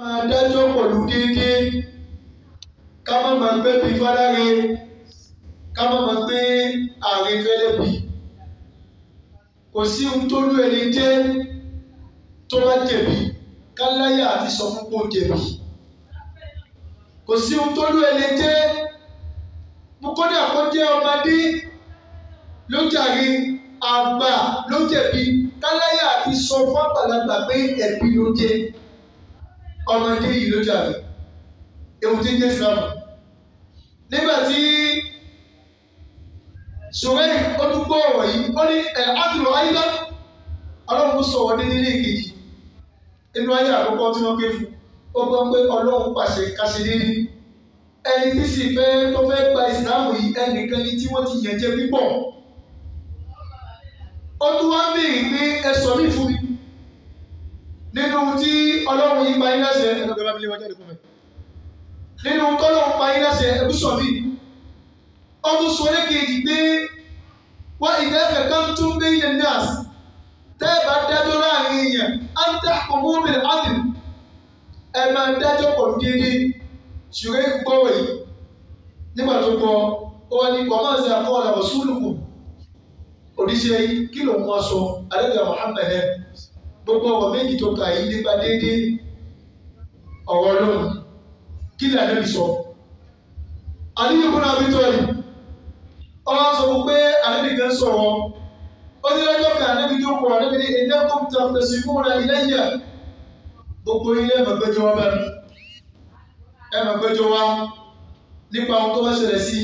adájọ́ pẹ̀lú déédéé ká má máa gbé bí fáláre ká má máa gbé ààrẹ fẹ́lẹ́bì kò sí ohun tó lú ẹni jẹ́ tó bá jẹ̀bi ká láyà àti sọ fún pé ó jẹ̀bi kò sí ohun tó lú ẹni jẹ́ mo kọ́dà kó jẹ́ ọmọdé ló jàre àgbà ló jẹ̀bi ká láyà àti sọ fún àgbàlagbà pé ẹ̀bi ló jẹ́ ọmọdé yìí ló jàre ewu tí ń jẹ́ Islam nígbà tí ṣùgbọ́n ó tún gbọ́ ọ̀rọ̀ yìí ó ní àdúrà ayílá ọlọ́run sọ̀rọ̀ ní nílé ìkejì inú ayé àkọ́kọ́ tí wọ́n gbé fún ó gbọ́ pé ọlọ́run pàṣẹ káṣe nílé ẹni tí sì fẹ́ tó fẹ́ gba ìsìláàmù yìí ẹnìkan ni tí wọ́n ti yàn jẹ pípọ̀ ó tún wá béèrè pé ẹ sọ mí fún mi nínú tí ọlọ́run yìí pa yín láṣẹ nínú tọ́lọ́run pa yín láṣẹ ẹ̀bùsọ̀ mi ọdún sọ lẹ́kẹ̀ẹ́jì pé wá ìdẹ́fẹ̀ kan tún bí ilẹ̀ nọ́ọ̀sì tẹ́ ẹ bá dájọ́ láàrin èèyàn á ń tẹ́ àkọ́kọ́ obìnrin ádùn ẹ máa dájọ́ pọ̀ déédéé ṣùgbọ́n gbọ́wọ̀ yìí nígbà tó gbọ́ ó wá ní kọ́ máa ń ṣe àkọ́ ọ̀làwọ̀ súlùkù òdíṣẹ́ yìí kí ló mú aṣọ alẹ́gbẹ̀ẹ́ Muhammad gbogbo ọ̀rọ̀ méjì tó kà yìí nípa déédéé ọ̀rọ̀ ọlọ́run kí ni àdébì sọ àdébì kúnlẹ̀ abítọ́ọ̀lì ọ̀rọ̀ sọ fún pé àdébì kan sọ̀rọ̀ ó ní lọ́jọ́ kan àdébì tó kọ̀ àdébì ní ẹ̀dẹ́kùn tó fẹ̀sì múra iléyà gbogbo ilé ẹ̀mọ̀gbẹ́jọ wa bá mi ẹ̀mọ̀gbẹ́jọ wa nípa ohun tó bá ṣẹlẹ̀ sí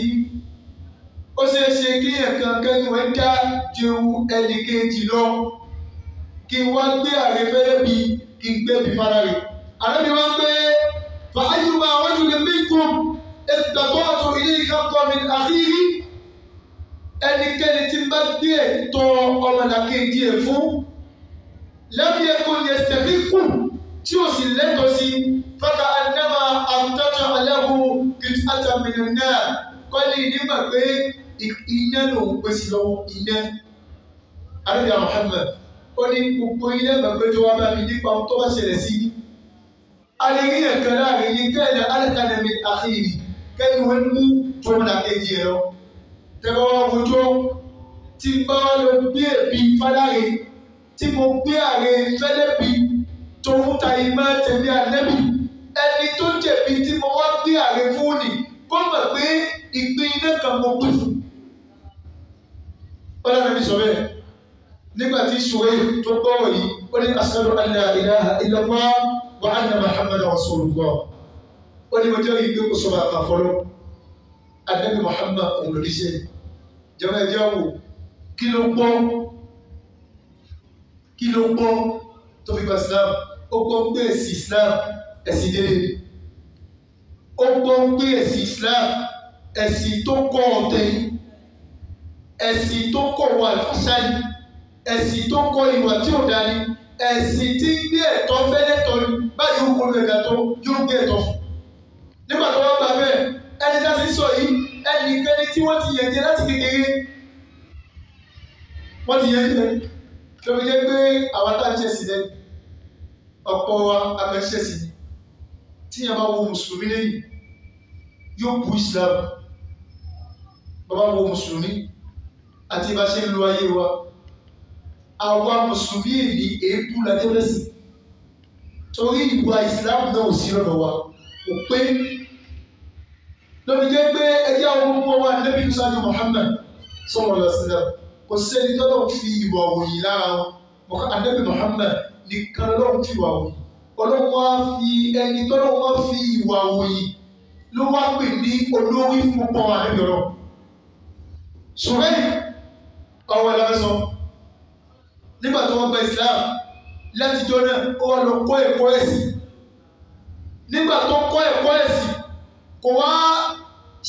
ó ṣeé ṣe kí ẹ̀kan kẹ́ni wọ́n dá jẹun ẹnì kejì lọ kí n wá gbé ààrẹ fẹ́lẹ́ bí kí n gbé bí fara rẹ̀ àdébì wá pé fàájúmọ̀ àwọn ìjọba mẹ́kùn ẹ̀dàgbọ́ àtò ilé ìkàkọ́ mi àrírí ẹnikẹ́ni tí bá gbé ẹ̀tọ́ ọmọlàkejì ẹ̀ fún lẹ́bí ẹ̀kọ́ yẹ sẹ̀ríkù tí ó sì lẹ́tọ̀ọ́ sí fákà àdámà àtọ́tọ̀ aláwo kìtì àtàmìnà náà kọ́lé nígbà pé iná lòun pèsè lọ́wọ́ iná àríyá Muhammad ó ní gbogbo ilé ẹ̀mọ̀gbẹ́jọ wa bá mi nípa ohun tó bá ṣẹlẹ̀ sí alẹ́rí ẹ̀kan láàrin yìí kẹ́ẹ̀dẹ̀ alẹ́kànnẹ̀mí àkìrì kẹ́ni wọ́n mú tọ́mọlàkejì ẹ̀ lọ tẹ́bọ́ wá wojó tí bá wá lọ gbé ẹ̀bí fáláre tí mo gbé ààrẹ fẹ́lẹ́bí tó ń ta ìmọ̀ tẹ̀lé ànẹ́bí ẹni tó jẹ̀bi tí mo wá gbé ààrẹ fún ni kó mọ̀ pé ìpín iná kan mo gbé fún. ọlọ́run mi sọ bẹ́ẹ̀ nígbà tí ìṣòro tó gbọ́rọ̀ yìí ó ní ashhadu an la ilaha illallah wa anna Muhammadan rasulullah ó ní mo jẹ́ ìgbé kò sọ̀rọ̀ àkàfọ́lọ́ ànẹ́bí Muhammad òmùlòdìṣẹ́ jọba ẹjọ́ wò kí ló gbọ́ tó fi gba Islam ó gbọ́ pé ẹ̀sìn Islam ẹ̀sìn dédé ó gbọ́ pé ẹ̀sìn Islam ẹ̀sìn tó kọ́ ọ̀tẹ̀ ẹ̀sìn tó kọ́ wà fàṣáyì ẹ̀sìn tó kọ́ ìwà tí ò dání ẹ̀sìn tí ń gbé ẹ̀tọ́ fẹ́lẹ́tọ́ báyìí ó kó lu ẹ̀gá tó yóò gbé ẹ̀tọ́ fún nígbà tó wọ́n gbà bẹ́ẹ̀ ẹni tá a ti sọ yìí ẹnikẹ́ni tí wọ́n ti yẹ̀jẹ̀ láti kékeré wọ́n ti yẹ̀jẹ̀ lórí jẹ́ pé àwọn tá a ṣe sí lẹ́nu ọ̀pọ̀ wa abẹ́ṣẹ́ sí ni tí yẹn bá wo mùsùlùmí lẹ́yìn yóò bu Islam bàbá wo mùsùlùmí àti bá ṣe ń lo ayé wa àwa mùsùlùmí èyí èébú ládẹ́rẹ́sì torí ìwà Islam náà ò sí lọ́dọ̀ wa kò pé lórí jẹ́ pé ẹjẹ́ àwọn ọmọ wa Nabi Muhammad sallallahu alaihi wasallam kò sẹ́ni tọ́lọ́ fi ìwà òyìn lára wọn Nabi Muhammad nìkan lọ́wọ́ fi ìwà òyìn ọlọ́wọ́ wá fi ẹni tọ́lọ́ wá fi ìwà òyìn ló wá pè ní olórí fún pọ̀ wà níbi ọ̀rọ̀ ṣùgbọ́n ọwọ́ ẹ̀lọ́fẹ́ sọ nígbà tó wọ́n gba Islam láti jọ náà ó wá lọ kọ́ ẹ̀kọ́ ẹ̀sìn nígbà tó kọ́ ẹ̀kọ́ ẹ̀sìn kò wá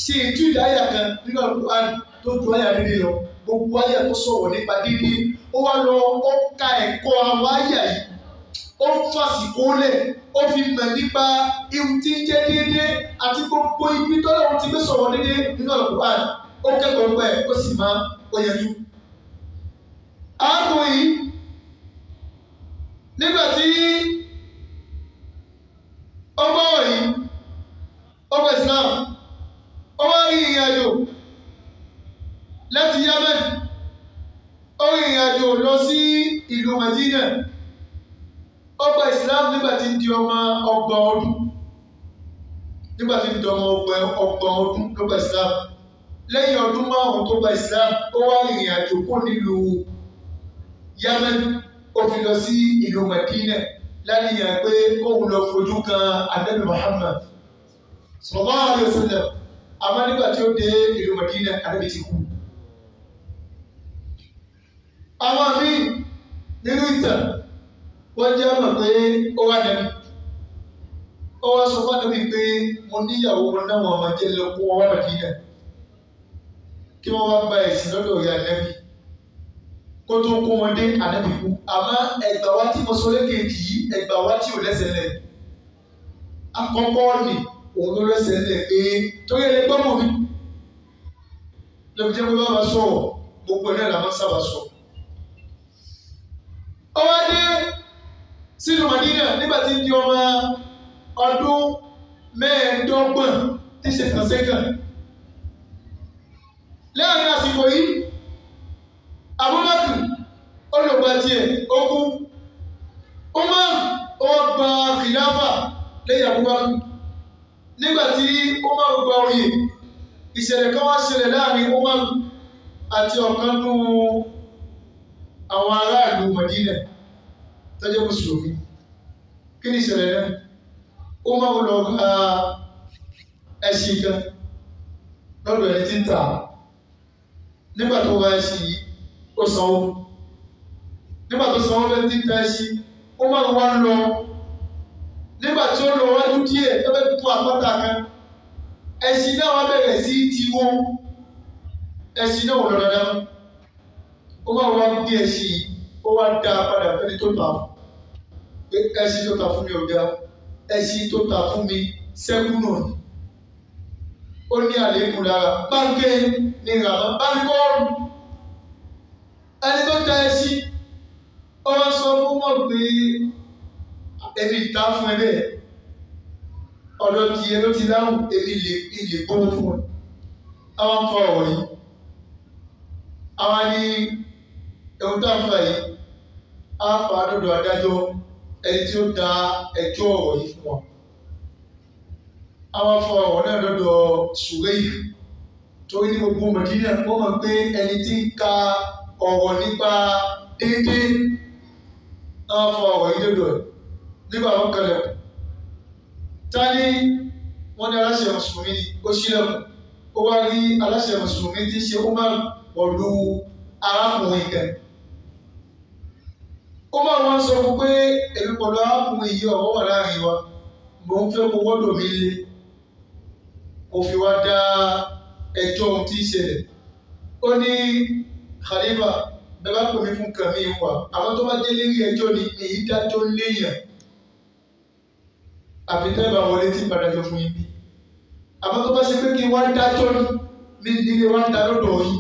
ṣe ètò ìdáyà kan nínú Al-Qur'an tó ju àyà rere lọ gbogbo àyà tó sọ̀rọ̀ nípa dídí ó wá lọ ó ka ẹ̀kọ́ àwọn àyà yìí ó fàsìkò lẹ̀ ó fi mọ̀ nípa ihun tí ń jẹ́ déédéé àti gbogbo ibi tó lọ́wọ́ ti gbé sọ̀rọ̀ déédéé nínú Al-Qur'an ó kẹ́kọ̀ọ́ pẹ̀ ó sì máa ó yẹjú. ààbò yìí nígbà tí Madina ó gba Islam nígbà tí ń di ọmọ 30 ọdún nígbà tí ń di ọmọ 30 ọdún ló gba Islam lẹ́yìn ọdún 5 tó gba Islam ó wá ìrìn àjò kó nílùú Yemen ó fi lọ sí ìlú Madina láníyàn pé kóun lọ fojú kan Ànábì Muhammad sallallahu alaihi wasallam àmọ́ nígbà tí ó dé ìlú Madina Ànábì ti kú. Àwọn míì nínú ìtàn wọ́n jẹ́ mọ̀ pé ó wá Ànábì ó wá sọ fún Ànábì pé mo níyàwó wọn náà wọn máa jẹ́ lọ kó wọn wá Madina kí wọ́n wá gba ẹ̀sìn lọ́dọ̀ ìyá Ànábì kó tó kó wọn dé Ànábì kú. Àmọ́ ẹgbà wá tí mo sọ lẹ́kẹ̀ẹ́jì yìí ẹgbà wá tí ò lẹ́sẹ̀ lẹ̀ àkọ́kọ́ ni òun ló lẹ́sẹ̀ lẹ̀ pé torí ẹni gbọ́mọ̀ mi lọ́bi jẹ́ pé bá wa sọ̀rọ̀ gbogbo ẹ̀ náà la máa sábà sọ. Ó wá dé sínú Madina nígbà tí ń di ọmọ ọdún 15 tí ṣe kàn sẹ́kàn. Lẹ́yìn àsìkò yìí Abubakar olùgbà tiẹ̀ ó kú Umar ó gba khilafa lẹ́yìn Abubakar nígbà tí Umar gba oyè ìṣẹ̀lẹ̀ kan wá ṣẹlẹ̀ láàrin Umar àti ọ̀kan nínú àwọn aráàlú Madina tó jẹ́ mùsùlùmí. Kí ni ìṣẹ̀lẹ̀ náà? Umar lọ gba ẹṣin kan lọ́dọ̀ ẹni tí ń tà nígbà tó wá ẹṣin yìí ó sanwó nígbà tó sanwó bẹ́ẹ̀ tí ń ta ẹṣin ó máa wá ń lọ nígbà tí ó lọ wájú díẹ̀ tó bẹ́ẹ̀ tó àpáta kan ẹṣin náà wá bẹ̀rẹ̀ sí tiwó ẹṣin náà wò lọ dáadáa ó máa wá gbé ẹṣin yìí ó wá dá a padà fẹ́ni tó tà pé ẹṣin tó tà fún mi ò dá ẹṣin tó tà fún mi sẹ́kù náà ó ní àlékún lára báńkì ní ìrànlọ́ báńkọ́ọ̀rù ẹni tó ta ẹṣin ó wá sọ fún mọ̀ pé èmi ìta fún ẹ bẹ́ẹ̀ ọ̀dọ̀ tiẹ̀ ló ti láwùn èmi lè gbówó fún ẹ. Àwọn ń fa ọ̀rọ̀ yìí àwọn ní ohun tó ń fa yìí á fa lọ́dọ̀ adájọ́ ẹni tí ó da ẹjọ́ ọ̀rọ̀ yìí fún wa. Àwọn fa ọ̀rọ̀ náà lọ́dọ̀ Ṣùrẹ́yì torí ní gbogbo Mẹdínà wọ́n mọ̀ pé ẹni tí ń ka ọ̀rọ̀ nípa déédéé àwọn fa ọ̀rọ̀ yìí lọ́dọ̀ ẹ̀ nígbà wọn kalẹ̀ tani wọn ní aláṣẹ mùsùlùmí ni ó ṣílẹ̀kùn ó wá rí aláṣẹ mùsùlùmí tí ń ṣe Umar pẹ̀lú arákùnrin kan. Umar wọn sọ fún pé èmi pẹ̀lú arákùnrin yìí ọ̀rọ̀ wà láàrin wa mò ń fẹ́ kó wọ́dọ̀ mi lé kó fi wá dá ẹjọ́ ohun tí ń ṣẹlẹ̀. Ó ní Khalifa bẹ́ẹ̀ bá pè mí fún kàmí wà àwọn tó bá dé lérí ẹjọ́ ni èyí dájọ́ léèyàn àfi tẹ́ bá wọlé tí ìbàdàjọ́ fún yín bí. Àmọ́ tó bá ṣe pé kí wọ́n dájọ́ ní nílé wọ́n dá lọ́dọ̀ yìí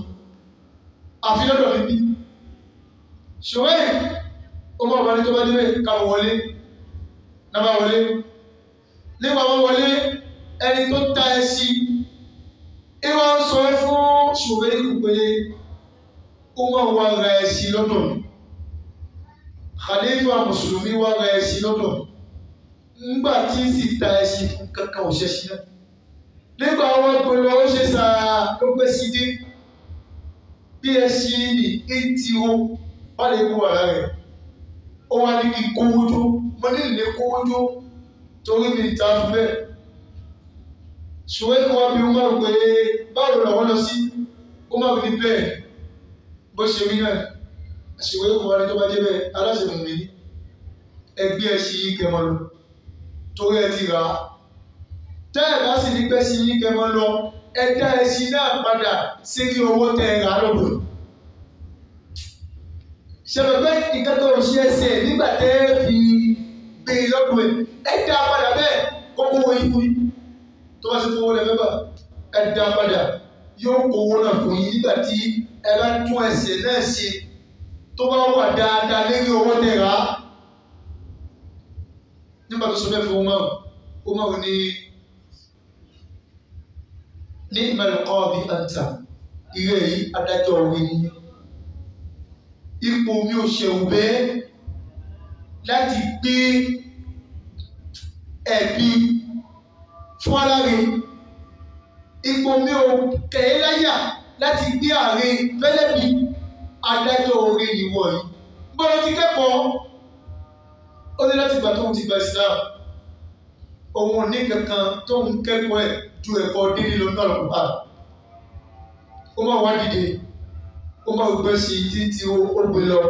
àfi lọ́dọ̀ mi bí. Ṣùgbọ́n ó mọ̀ wọlé tó bá débẹ̀ ká wọlé náà bá wọlé. Nígbà wọn wọlé ẹni tó ta ẹṣin ìwọ ń sọ fún Ṣùgbọ́n pé ó máa wá ra ẹṣin lọ́dọ̀ mi. Khalifa mùsùlùmí wá ra ẹṣin lọ́dọ̀ mi. Nígbà tí sì ta ẹṣin fún kankan òṣèṣin náà. Nígbà wọn gbọ́dọ̀ ó ṣe sàá ló gbé sí dé. Bí ẹṣin ní etí o wà lè kó ara rẹ̀. Ó wá ní kí n kówó jó. Mo ní lè kówó jó torí mi ta fún bẹ́ẹ̀. Ṣùgbọ́n kí wọ́n bí wọ́n máa pè é báwo lọ́wọ́ lọ sí. Ó máa ní bẹ́ẹ̀ bó ṣe rí náà. Ṣùgbọ́n kí wọ́n ní tó bá jẹ́ bẹ́ẹ̀ aláṣẹ mú mi ní. Ẹgbẹ́ ẹṣin yìí kẹ́ mọ́ lọ. Torí ẹ ti rà á. Tẹ́ ẹ̀ bá sì ní pẹ́ sí yín kẹ́ mọ́ lọ. Ẹ dá ẹṣin náà padà sí owó tẹ́ ẹ rà á lọ́dọ̀. Ṣèpẹ̀pẹ́ ìkẹ́kọ̀ọ́ òṣì ẹsẹ̀ nígbà tẹ́ ẹ fi gbé e lọ́dọ̀ ẹ̀. Ẹ dá padà bẹ́ẹ̀ kókó wo yín fún yín. Tó bá ṣe kówó lẹ́fẹ́ bá ẹ dá padà yóò kówó náà fún yín nígbà tí ẹ bá tún ẹsẹ̀ náà ṣe tó bá wà dáadáa lórí owó tẹ́ ẹ rà á. Nígbà tó sọ bẹ́ẹ̀ fún Umar ní ìmọ̀lẹ́kọ́ bí anta ìrẹ́ yìí adájọ́ orí ni ipò mi ò ṣẹ̀wù bẹ́ẹ̀ láti gbé ẹ̀bi fún aláre. Ipò mi ò kẹ̀yẹ́ láyà láti gbé ààrẹ fẹ́lẹ́bí adájọ́ orí ìwọ yìí. Bọ́lá ti kẹ́kọ̀ọ́ ó ní láti gbà tóun ti gba Islam. Òun ò ní kankan tóun kẹ́kọ̀ọ́ ẹ̀ ju ẹ̀kọ́ délé lọ náà lọ́kùnrin báyìí. Ó máa wá dìde, ó máa gbé sí títí ó gbé lọ,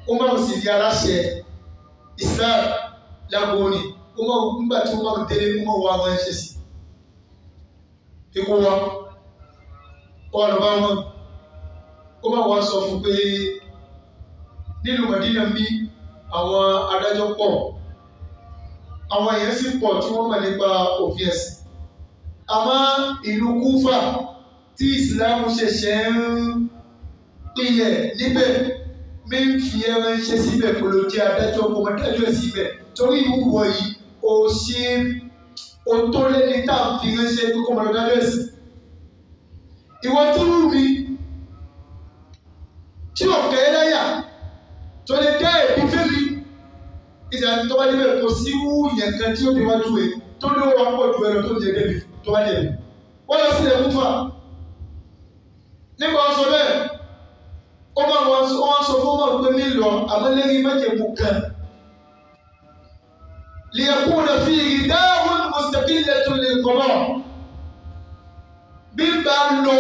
ó máa sì di aláṣẹ Islam lágbo ni. Ó máa nígbà tí ó máa délé ó máa wá wọn ṣe sí. Ikú wa, ó wà lọ́ba wọn, ó máa wá sọ fún pé nílùú Mádínà ń bí àwọn adájọ́ pọ̀, àwọn èèyàn sì pọ̀ tí wọ́n mọ̀ nípa òfin ẹ̀sìn. Àmọ́ ìlú Kúfà tí ìsìlámù ṣẹ̀ṣẹ̀ ń pilẹ̀ níbẹ̀ mi ń fi ẹran ṣe síbẹ̀ kò ló jẹ́ adájọ́ kò mọ dájọ́ ẹ̀ síbẹ̀ torí ìwúwo yìí ó ṣe ó tó lẹ́ni tá à ń fi ránṣẹ́ pé kò mọ dájọ́ ẹ̀ sí. Ìwọ tó wù mí tí ò kẹ́ láyà tó lè dá ẹ̀bí fẹ́mi ìṣẹ̀lẹ̀ tó bá débẹ̀ kò sí wú yẹn kan tí ó fi wájú ẹ̀ tó lé wọn pọ̀ ju ẹ̀rọ tó ń jẹ débi tó bá jẹ̀bi. Wọ́n lọ sílẹ̀ Kúfà nígbà wọn sọ bẹ́ẹ̀ ó máa wọn sọ fún wọn pé mi lọ àmọ́lẹ́rìí májèmú kan liyakuna fihi darun mustaqillatun lilqada. Bí n bá lọ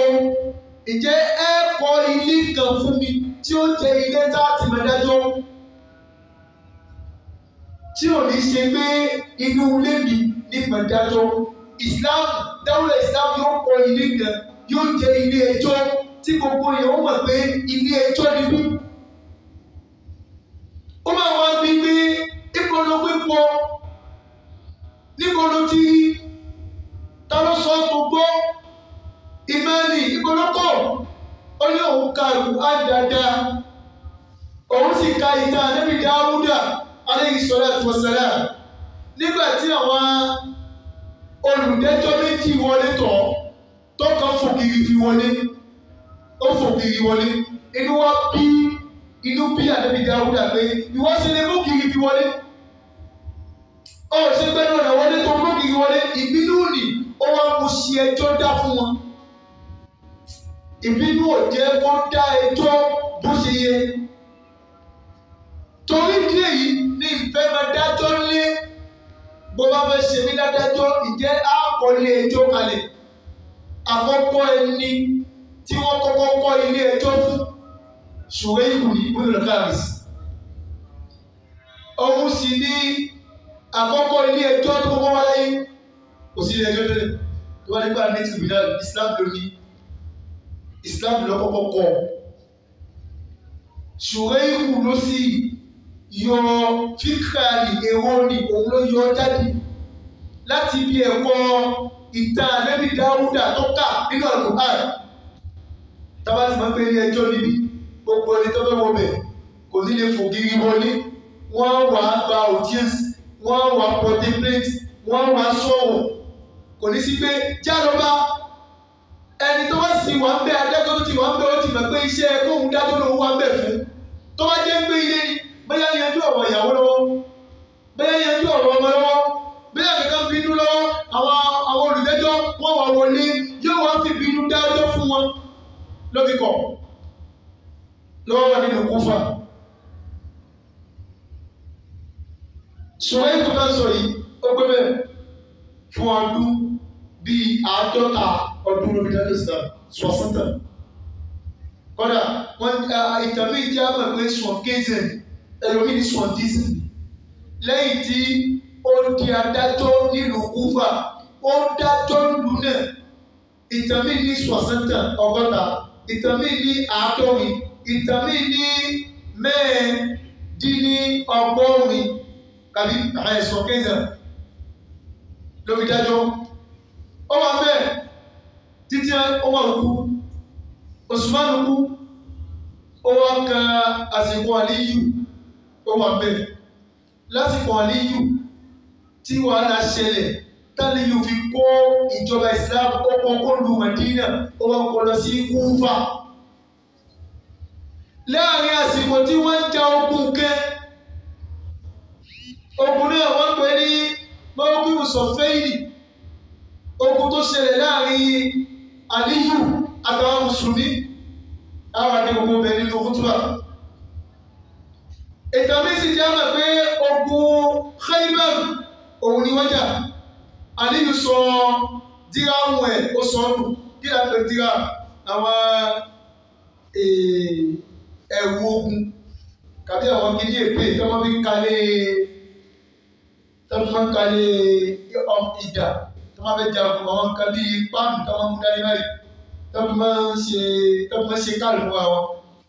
ìjẹ́ ẹ kọ́ ilé kan fún mi tí ó jẹ́ ilé tá a ti máa dájọ́ tí ò ní ṣe pé inú ilé mi ní máa dájọ́. Islam dáwọ́lẹ̀ Islam yóò kọ́ ilé kan yóò jẹ́ ilé ẹjọ́ tí gbogbo yẹn ó mọ̀ pé ilé ẹjọ́ ni bí. Ó máa wá bí pé ìpolówó pípọ̀ níbo ló ti ta ló sọ gbogbo ìmọ̀ẹ́nì ìpolókọ̀ ó ní òun ka Al-Qur'an dáadáa òun sì ka ìtàn Ànábì Dáúdà alayhi salatu wassalam. Nígbà tí àwọn olùdẹ́jọ́ méjì wọlé tọ̀ tọ́kàn fòkìrì fi wọlé ó fòkìrì wọlé inú bí Ànábì Dáúdà pé ìwọ sì lè mú kìrì fi wọlé ó ṣe pé náà wọlé tó mú kìrì wọlé ìbínú nì ó wá mú sí ẹjọ́ dá fún wọn. Ìbínú ò jẹ́ kó dá ẹjọ́ bó ṣe yẹ torí díẹ̀ yìí ní ìfẹ́ máa dájọ́ lé bó bá fẹ́ ṣe mí dájọ́ ìjẹ́ àkọlé ẹjọ́ kalẹ̀. Àkọ́kọ́ ẹni tí wọ́n kọ́kọ́ kọ́ ilé ẹjọ́ fún Ṣùwẹ́ìbù ní ìpínlẹ̀ Káàbìs. Òun sì ní àkọ́kọ́ ilé ẹjọ́ tó kọ́kọ́ wáyé kò sí ilé ẹjọ́ tẹ́lẹ̀ tó wá nígbà ní tìbílà Islam ló ní Islam ló kọ́kọ́ kọ́. Ṣùwẹ́ìbù ló sì yọ fíkàlì èrò ní òun ló yọ jáde láti bí ẹ̀kọ́ ìtàn Ànábì Dáúdà tó kà nínú Al-Qur'an. Tábà tí máa ń pè ní ẹjọ́ níbi gbogbo ẹni tó fẹ́ wọ bẹ̀ kò ní lè fògiri wọlé. Wọ́n wà á gba audience, wọ́n wà á contemplate, wọ́n wà á sọ̀rọ̀. Kò ní sí pé jálọ́bá ẹni tó bá sì wà ń bẹ adájọ́ tó ti wà ń bẹ ó ti mọ̀ pé iṣẹ́ kóhun dájọ́ lòun wà ń bẹ fún. Tó bá jẹ́ pé ilé ni bóyá yanjú ọ̀rọ̀ ìyàwó lọ́wọ́, bóyá yanjú ọ̀rọ̀ ọmọ lọ́wọ́, bóyá kankan bínú lọ́wọ́, àwọn olùdẹ́jọ́ wọ́n wà wọlé yóò wá fi bínú dájọ́ fún wọn lóbìkọ̀ lọ́wọ́ wà nínú Kúfà. Ṣùgbọ́n ètò náà sọ yìí ó gbé bẹ́ẹ̀ fún ọdún bíi 50 ọdún lórí dájọ́ Islam sọ̀sọ́tà. Kọ́dà wọ́n ìtàn méjì jẹ́ àmọ̀ pé sùn kézẹ̀ ẹlòmíì ní sùn dísìn. Lẹ́yìn tí ó di adájọ́ nílùú Kúfà ó dájọ́ ìlú náà. Ìtàn méjì ní sọ̀sọ́tà 60, ìtàn méjì ní 70, ìtàn méjì ní 80 tàbí àìsàn kézẹ̀ ló fi dájọ́. Ó wà bẹ́ẹ̀ títí ó wà lókù. Usman kú ó wá kan àsìkò Àlíyù ó wà bẹ́ẹ̀ lásìkò Àlíyù tí wàhálà ṣẹlẹ̀ tálíyù fi kó ìjọba Islam ó kọ́kọ́ lu Madina ó wá kọ́ lọ sí Kúfà. Láàrin àsìkò tí wọ́n ń ja ogun kẹ́ ogun náà wọ́n pè ní mọ́wókìwù sọ̀fẹ́ìlì ogun tó ṣẹlẹ̀ láàrin Aliyu àtàwọn mùsùlùmí àwọn àti gbogbo bẹ̀ nínú kútùbà. ìtàn mi sì jẹ́ mọ̀ pé ogun Khaybar òun ni wọ́n jà. Aliyu sọ dírámù ẹ̀ ó sọ ọ́nù kí la pè díra àwọn ẹ̀wù ogun kàbí àwọn kìíní èpè tí wọ́n fi ń kalẹ̀ ìdà tí wọ́n fẹ́ jagun àwọn nǹkan bíi páànù tí wọ́n mú dání báyìí tí wọ́n máa ń ṣe káàlù fún àwọn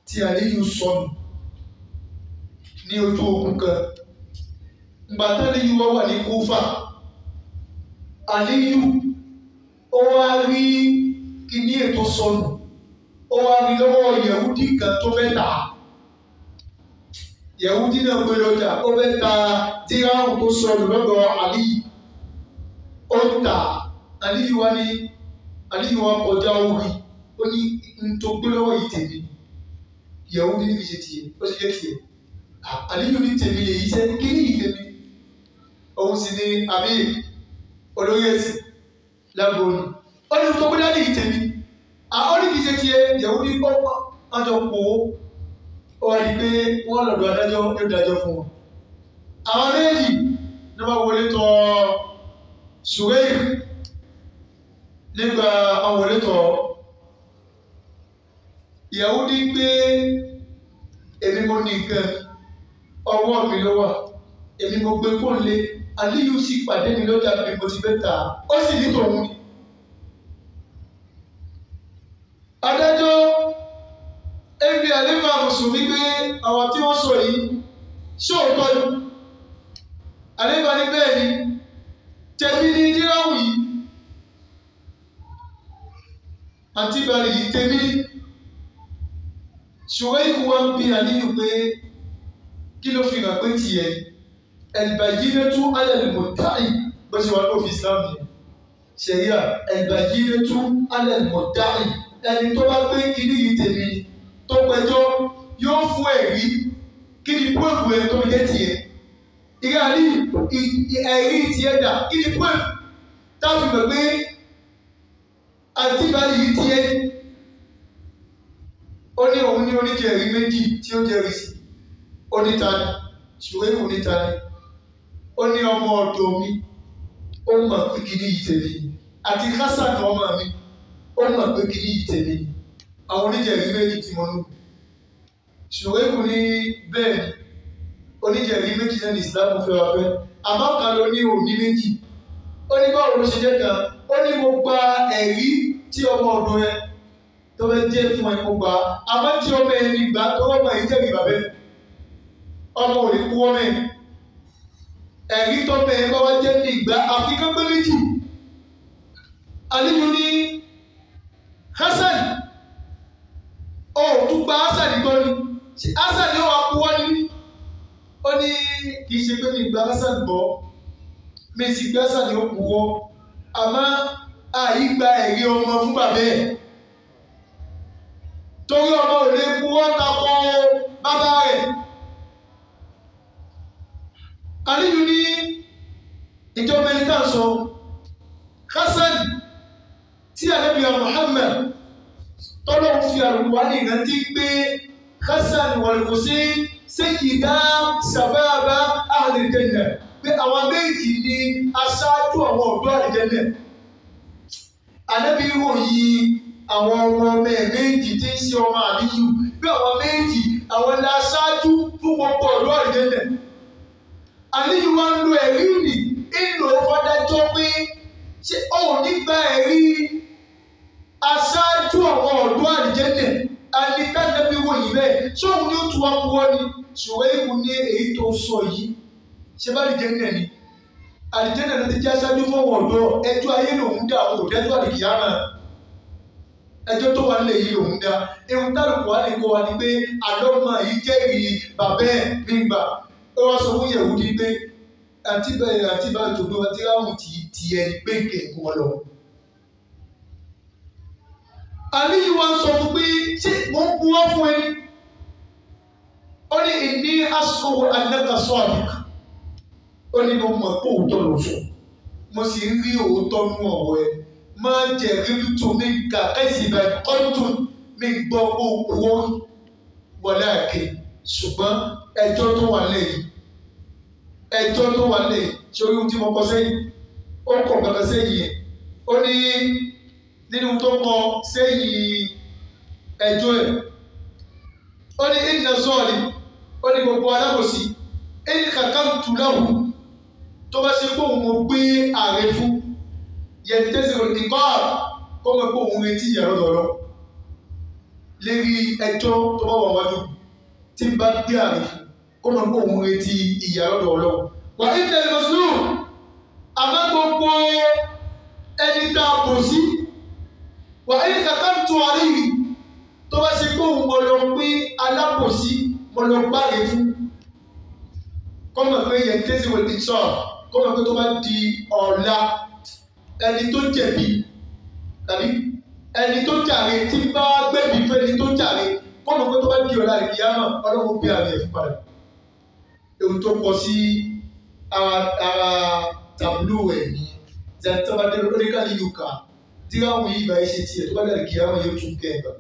tí Aliyu sọnù ní ojú ogun kan. Ìgbà tí Aliyu wọ́n wà ní Kúfà, Aliyu ó wá rí kíní ètò sọnù ó wá rí lọ́wọ́ Yẹ̀húdí kan tó fẹ́ tà á. Yẹ̀húdí náà gbé lọ́jà ó fẹ́ ta dírámù tó sọnù lọ́dọ̀ Aliyu ó tà Aliyu wá kọjá orí ó ní n tó gbé lọ́wọ́ yìí tèmi. Yẹ̀húdí níbi ṣe tiẹ̀ ó sì jẹ́ tiẹ̀. Aliyu ní tèmi lè yí sẹ́ni kí ní yìí tèmi òun sì ní àmì olórí ẹ̀sìn lágbóni ó ní tó gbé dání yìí tèmi ó ní kì í ṣe tiẹ̀. Yẹ̀húdí ọjọ́ pò ó wá rí pé wọ́n lọ́dọ̀ adájọ́ yóò dájọ́ fún wọn. àwọn méjì ní wọ́n wọlé tọ̀ Ṣùrẹ́yì nígbà àwọn wọlé tọ̀ Yẹ̀húdí pé èmi mo ní nǹkan ọwọ́ mi ló wà èmi mo gbé kó lé Aliyu sì pàdé mi lọ́jà pé mo ti fẹ́ tà á ó sì ní tòun ni. adájọ́ ebi àlefa mùsùlùmí pé àwọn tí wọ́n sọ yìí ṣóòótọ́ ni àlefa ní bẹ́ẹ̀ ni tẹ̀mí ní díráwù yìí àti ìbàlẹ̀ yìí tẹ̀mí ṣùgbọ́n ikú wa ń bi Aliyu pé kí ló fi hàn pé tiẹ̀ al-bayyinatu 'ala al-mudda'i bó ṣe wà ní òfin Islam yẹn ṣẹ̀ríà al-bayyinatu 'ala al-mudda'i ẹni tó bá gbé kíní yìí tèmi tó pẹjọ́ yóò fún ẹ̀rí kí ni púrọ̀fù ẹ̀ tó fi jẹ́ tiẹ̀. ìrẹ́ àlí ẹ̀rí tiẹ̀ dà kí ni púrọ̀fù táwọn fi mọ̀ pé àtibáyé yìí tiẹ̀ ó ní òun ní oníjẹ̀rí méjì tí ó jẹ́rìí sí onítàní ṣùgbọ́n èkó onítàní ó ní ọmọ ọ̀dọ̀ mi ó mọ̀ pé kíní yìí tèmi àti Hasan ọmọ mi ó mọ̀ pé kíní yìí tèmi àwọn oníjẹ̀rí méjì tí mo nù ṣùgbọ́n èkó ní bẹ́ẹ̀ ni oníjẹ̀rí méjì náà ní Islam fẹ́ wá fẹ́ àmọ́ kan ló ní òní méjì ó ní báwo ló ṣe jẹ́ kan ó ní mo gba ẹ̀rí tí ọmọ ọ̀dọ̀ ẹ tó fẹ́ jẹ́ fún ẹ mo gbà àmọ́ tí ọmọ ẹni gbà tó wọ́n mọ̀ èyí jẹ̀bi bàbẹ́ ọmọ ò lè kú ọmọ ẹ̀ ẹ̀rí tọ́mọ ẹ̀ bá wá jẹ́ ní ìgbà àfikún pé méjì. Aliyu ní Hasan ó tún gba Hasan gbọ́ ni ṣe Hasan yóò wá kú wá níbí ó ní kì í ṣe pé mi gba Hasan gbọ́ mi sì gba Hasan yóò kú wọ́ àmọ́ àyígba ẹ̀rí ọmọ fún bàbá ẹ̀ torí ọmọ ò lè kú wọ́n takọ bàbá rẹ̀. Aliyu ní ìjọba ẹni tá a sọ Hasan tí Ànábì Muhammad tọ́lọ́ fi àlùkò ní ìrántí pé Hasan wal Husayn sayyida shababa ahlil jannah pé àwọn méjì ní aṣáájú àwọn ọ̀dọ́ àlùjànnah. Ànábì ròyìn àwọn ọmọ méjì tí ń ṣe ọmọ Aliyu bí àwọn méjì àwọn ní aṣáájú fún gbogbo ọ̀dọ́ àlùjànnah. Aliyu wa ń lo ẹ̀rí nì ìlò fọdájọ́ pé ṣé òun nígbà ẹ̀rí aṣáájú àwọn ọ̀dọ́ àlùjànnah alikanabi wo yìí bẹ́ẹ̀ ṣé òun ni ó tún wá kú wọ́n ni ṣùgbọ́n èkó ní èyí tó sọ yìí ṣé bá àlùjànnah ni àlùjànnah ló ti jẹ́ aṣáájú fún àwọn ọ̀dọ́ ẹjọ́ ayé lòun dá àwọn òdẹ́jọ́ àlùkìyámà ẹjọ́ tó wà nílẹ̀ yìí lòun dá ehun tálùkù wà ní kó wa ni pé àlọ́mọ yìí jẹ́rìí bàbá ẹ̀ nígbà ó wá sọ fún Yẹ̀húdí pé àti báyìí tó gbé wọn tí ráhùn ti ẹni pé kẹ̀kọ́ wọn lọ. Aliyu wa sọ fún pé ṣé mo ń bu wá fún ẹni ó ní ìní aṣọ annaka sadiq ó ní mo mọ̀ pé òótọ́ ló sọ mo sì ń rí òótọ́ nú ọ̀rọ̀ ẹ máa jẹ rírí tó mi ga ẹ̀sìn ìbàdàn ọdún mi gbọ́ owó wọlé àké ṣùgbọ́n ẹjọ́ tó wà lẹ́yìn sórí ohun tí mo kọ sẹ́yìn ó kọ̀ kankan sẹ́yìn yẹn ó ní nínú tó kọ sẹ́yìn ẹjọ́ ẹ̀ ó ní ìdílé sọ́ọ̀lì ó ní gbogbo alábòsí ẹni kàkà ń tu láwù tó bá ṣe pé òun mo gbé ààrẹ fún yẹn tẹ́sí ìkọ́ kó mọ̀ pé òun retí ìyàrá lọ́rọ́ lérí ẹjọ́ tó bá wà wájú tí n bá gbé ààrẹ fún kó mọ̀ pé òun retí ìyàrá lọ́rọ́ wà ní ìdílé mọ̀sùlùmù àmọ́ gbogbo ẹni tá a bò sí wà ní kàkà ń tu àríyí tó bá ṣe pé òun mo lọ pé alábòsí mo lọ gbáre fún kọ́mọ̀ pé yẹn tẹ́sí wọ́n ti sọ kọ́mọ̀ pé tó bá di ọ̀la ẹni tó jẹ̀bi tàbí ẹni tó jàre tí bá gbẹ̀bí fún ẹni tó jàre kọ́mọ̀ pé tó bá di ọ̀la ìkìyàmọ̀ ọlọ́run bí àmì ẹ̀fún padà ewu tó pọ̀ sí ara tàbúlù ẹ̀ ní ìjàntọ́ bá dé oníkàlí yòókà tí ráhùn yìí bá ẹ ṣe tiẹ̀ tó bá dàrí ìkìyàmọ̀ yóò tún kẹ́ ẹ̀ bá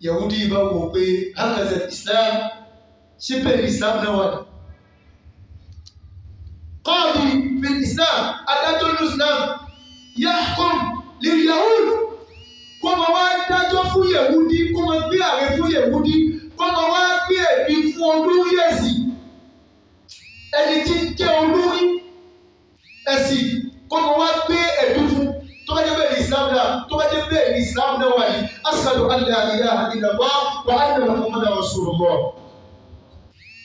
Yahudi bá wò pé hakaza Islam ṣé bẹ́ẹ̀ ni Islam náà wà ní. Qadi fil Islam adájọ́ ní Islam yahkum lil Yahud kó máa wá dájọ́ fún Yahudi kó máa gbé ààrẹ fún Yahudi kó máa wá gbé ẹ̀bí fún olórí ẹ̀sìn ẹni tí ń jẹ́ olórí ẹ̀sìn kó máa wá gbé ẹ̀bí fún tó bá jẹ́ bẹ́ẹ̀ ni Islam náà tó bá jẹ́ bẹ́ẹ̀ ni Islam náà wà ní ashhadu an la ilaha illallah wa anna Muhammadan rasulullah.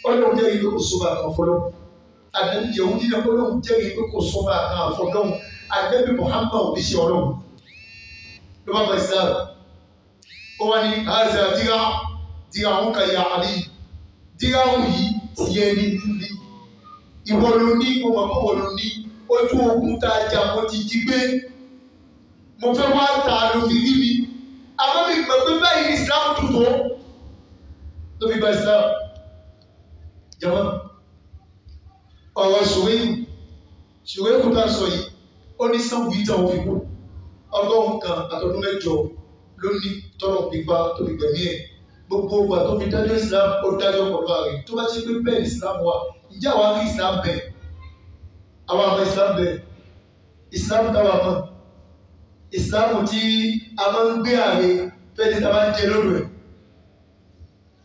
Ọlọ́run jẹ́ ìlú kò sọ́ba kan fọlọ́ àdébí Yahudi náà Ọlọ́run jẹ́ ìlú kò sọ́ba kan fọlọ́ àdébí Muhammad oníṣẹ́ Ọlọ́run ló bá bá Islam ó wá ní àzà díra àwọn kan ya àlè díra òun yìí ti yẹ ní nílé ìwọ ló ní mo mọ̀ pé wọ́n ló ní ojú ogun tá a jà mo ti jí gbé mo fẹ́ wá ta ló fi rí mi àmọ́ mi gbọ́ pé báyìí ní Islam tuntun ló fi bá Islam. Jama ọ̀rọ̀ ṣùwéèkù tá a sọ yìí ó ní sanwó yìí tí àwọn fi kú ọgọ́rùn-ún kan àtọ́dún mẹ́jọ ló ní tọ́lọ̀ pípa tó fi gbẹ̀mí ẹ̀ gbogbo ọgbà tó fi dájọ́ Islam ó dájọ́ pọ̀lú ààrẹ tó bá ṣe pé bẹ́ẹ̀ Islam wà ǹjẹ́ àwa rí Islam bẹ́ẹ̀ àwa àmọ́ Islam bẹ́ẹ̀ Islam táwa mọ̀ Islam tí a máa ń gbé ààrẹ fẹ́ni tá a máa ń jẹ lọ́dọ̀ ẹ̀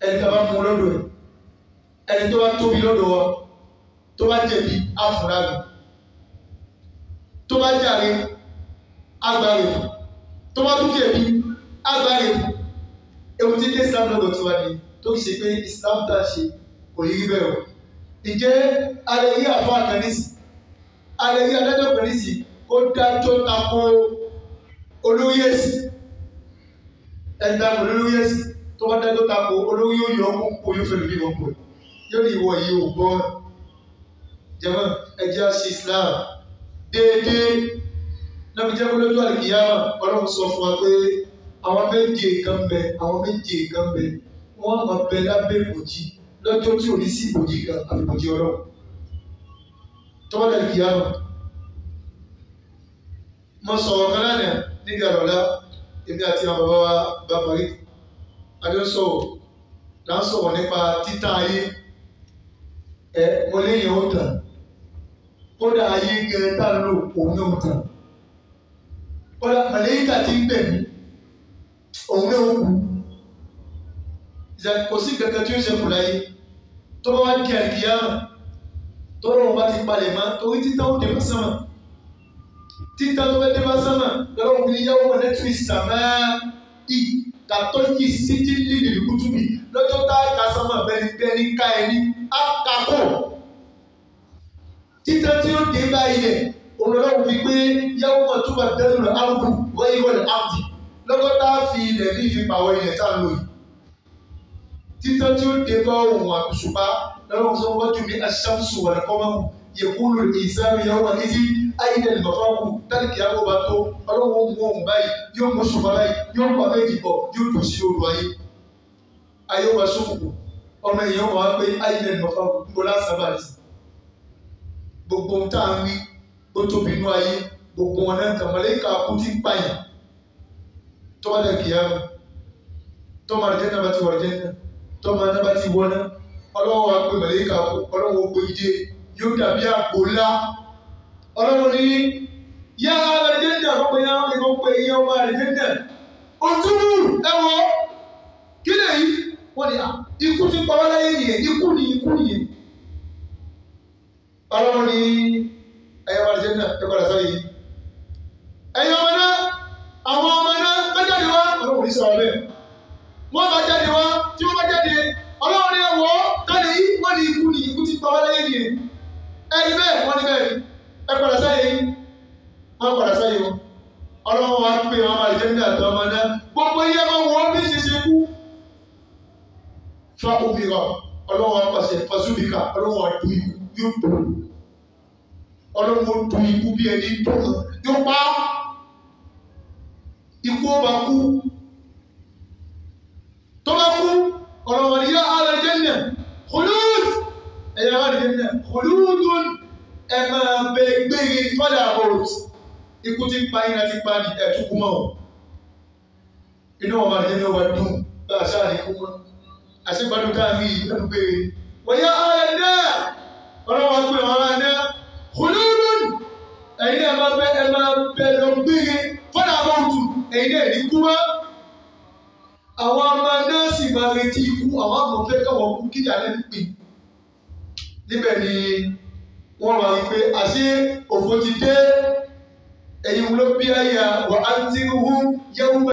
ẹni tá a máa ń mú lọ́dọ̀ ẹ̀ ẹni tó bá tóbi lọ́dọ̀ wa tó bá jẹ̀bi àfúrágì tó bá jàre agbára fún tó bá tún jẹ̀bi agbára fún ewu tí dé Islam lọ́dọ̀ tí wà ní tó ṣe pé Islam tá a ṣe kò yí bẹ́ẹ̀ o ǹjẹ́ alẹ́ yí àfọ́ àkànnísì alẹ́ yí adájọ́ àkànnísì ó dájọ́ tako olórí ẹ̀sìn ẹ̀dá olórí ẹ̀sìn tó bá dájọ́ tako olórí ó yọ ọkọ̀ kó yóò fẹ́ lórí ọkọ̀ yóò ní ìwọ yìí ò gbọ́ jẹ́mọ́ ẹjẹ́ àṣì Islam déédéé náà fi jẹ́ pé lójú àlùkìyámà Ọlọ́run sọ fún wa pé àwọn méje kan bẹ wọ́n máa bẹ lábẹ́ ìbòjì lọ́jọ́ tí ò ní sí ìbòjì kan àfi ìbòjì Ọlọ́run tó bá dé àlùkìyámà mo sọ̀rọ̀ kan lánàá níbi àlọ́lá èmi àti àwọn bàbá wa bá parí adé sọ̀rọ̀ là ń sọ̀rọ̀ nípa títà ayé mo léyìn ó tàn kódà ayé gẹ̀ẹ́ tá lò òun náà tàn kódà màlẹ́yìntà ti ń bẹ̀ mí òun náà kú kò sí kankan tí ó ṣe kù láyé tó bá wá di àkíyàmà tó lọ́wọ́ bá ti palẹ̀ mọ́ torí títà ó dé bá sánmà títà tó bá dé bá sánmà lọ́wọ́ fi yáwó wọn lẹ́tírì sàmá kàtọ́ yìí sí tí lílì lùkútùbì lọ́jọ́ tá a kà sánmà bẹ́ni ká ẹni á kakọ̀ títà tí ó dé bá ilẹ̀ olùrànlọ́wọ́ fi pé yáwó wọn túbọ̀ dẹ́nu rẹ̀ áwùdù wọ́n yí wọ́n áwùdì lọ́jọ́ tá a fi ilẹ̀ ní ìfipàwọ̀ ilẹ̀ tá a lò yìí títà tí ó dé bá òun àtúnṣùpá lọ́wọ́ sọ wọ́n tún bí aṣáṣù wà lẹ́kọ́mọ́kù yẹ̀kúlù ìsáàmì yàwó wọn ìdí ayílẹ̀ ìmọ̀fáwù tálíkì àwọn ọba tó ọlọ́wọ́ mú ohun báyìí yóò mú ṣùgbọ́n báyìí yóò pa méjì pọ̀ yóò tò sí olú ayé wa sókùnkùn ọmọ èèyàn wà pé ayílẹ̀ ìmọ̀fáwù ń bọ́ lásán báyìí gbogbo ohun tá à ń rí ó tóbi inú ayé gbogbo wọn náà tàn màláíkà kú tí ń pààyàn tó bá dẹ̀ kìíyà tó máa rẹ̀ jẹ́ náà bá ti wà rẹ̀ jẹ́ náà tó máa náà bá ti wọ́n náà ọlọ́wọ́ wa pé màláíkà kú ọlọ́wọ́ gbé ìdè yóò dàbí àpò ńlá ọlọ́wọ́ ní yá rẹ̀ jẹ́ náà wọ́n pe yá wọ́n pe yá ọmọ rẹ̀ jẹ́ náà òtúrú ẹ̀wọ̀ kí lè yí wọ́n ní ikú ti pa wá láyé nìyẹn ikú nìyẹn ọlọ́wọ́ ní ẹ̀yọ́ ọmọ rẹ̀ jẹ́ náà ẹ̀kọ́ rẹ̀ sáyé ẹ̀yọ́ ọmọ náà àwọn ọmọ náà bá jáde wá ọlọ́wọ́ ní sọ̀rọ̀ bẹ́ẹ̀ wọ́n bá jáde wá tí wọ́n bá jáde ọlọ́wọ́ ní ẹ̀wọ̀ tọ́lẹ̀ yìí wọ́n ní ikú ti pa wá láyé nìyẹn ẹ̀yìn bẹ́ẹ̀ wọ́n ní bẹ́ẹ̀ ẹ̀kọ́ rẹ̀ sáyé wọ́n padà sáyé wọn ọlọ́wọ́ wa pé ọmọ àlùjànnà àti ọmọ náà gbogbo iye máa wọ́n bí ṣe kú fa omi rọ ọlọ́wọ́ wa pàṣẹ fasúbìkà ọlọ́wọ́ wa du ikú yóò tó ọlọ́wọ́ du ikú bí ẹni tó yóò pa ikú ọba kú tó bá kú ọlọ́wọ́ ni yá àlùjànnà khulud ẹ̀yà àlùjànnà khuludun ẹ̀ máa bẹ gbére fọ́dà bọ̀t. Ikú ti pa iná ti pa ní ẹ̀túkú mọ́ ọ̀. Inú ọmọ àti ẹni ọwọ́ dùn bá a ṣáà ní kú mọ́. Àṣìgbàdùn káàrí ìgbẹ́nu péré. Wọ̀nyá ara náà, ọlọ́wọ́ pé ọ̀rọ̀ náà, khuludun, ẹ̀yin náà máa bẹ lọ gbére fọ́nà àbọ̀tù, ẹ̀yin náà ní kú mọ́. Àwọn ọmọ náà sì máa retí ikú, àwọn àmọ̀ fẹ́ káwọn kú kí ìyàlẹ́ ní pè. Níbẹ̀ ni wọ́n wà wípé àṣé òfò ti dé. ẹ̀yin ló bí ayà wà á ti hu yẹ́wù.